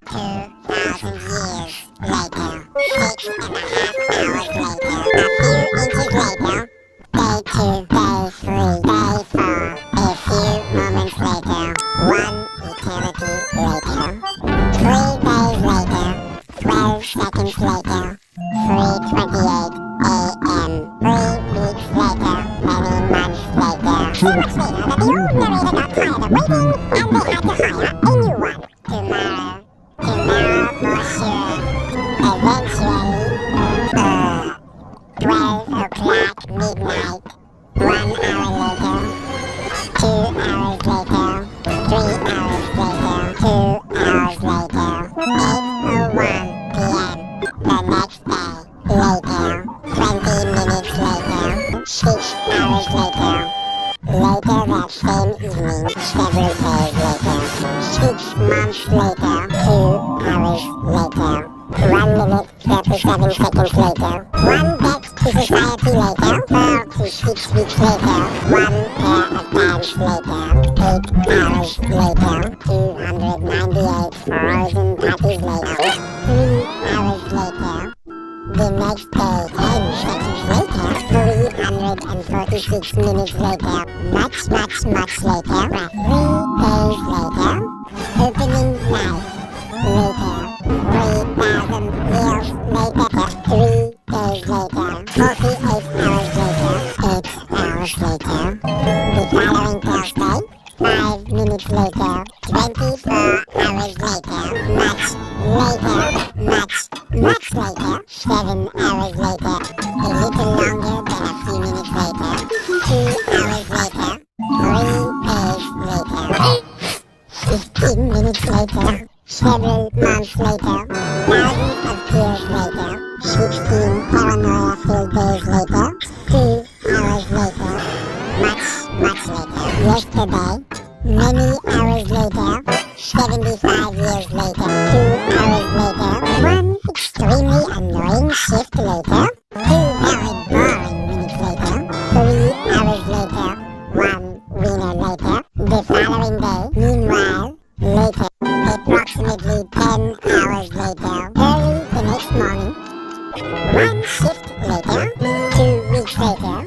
2,000 years later, 6.5 hours later, a few inches later, day 2, day 3, day 4, a few moments later, 1 eternity later, 3 days later, 12 seconds later, 3:28 a.m., 3 weeks later, many months later, so much later that the old narrator got tired of waiting and they had to hire a new one. Tomorrow, for sure, eventually, 12 o'clock midnight, 1 hour later, 2 hours later, 3 hours later, 2 hours later, 8:01 p.m. the next day, later, 20 minutes later, 6 hours later, later that same evening, several days later, 6 months later, 2 hours later, 1 minute, 37 seconds later, 1 death to society later, 4 to 6 weeks later, 1 pair of pants later, 8 hours later, 298 frozen patties later, 3 hours later, the next day, 10 seconds later, 346 minutes later, much later, 3 days later, opening night later, 3,000 years later, 3 days later, 48 hours later, 8 hours later, the following Thursday, 5 minutes later, 24 hours later, much later, 7 hours later, a little longer than a few minutes later, 2 hours later, 3 days later, 15 minutes later, several months later, thousands of years later, 16 paranoia-filled days later, 2 hours later, much later, yesterday, many hours later, 75 years later, 2 hours later, 1 extremely annoying shift later, 2 very boring minutes later, 3 hours later, 1 winner later, the following day, meanwhile, later, approximately 10 hours later, early the next morning, 1 shift later, 2 weeks later,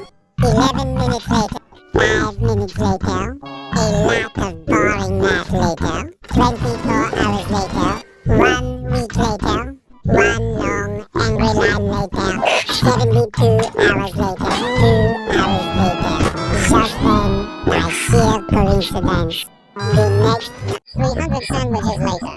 11 minutes later, 5 minutes later, a lot of boring math later, 24 hours later, 1 week later, 1 long angry line later, 72 hours later, 2 hours later, just then, by sheer coincidence, the next 300 sandwiches later,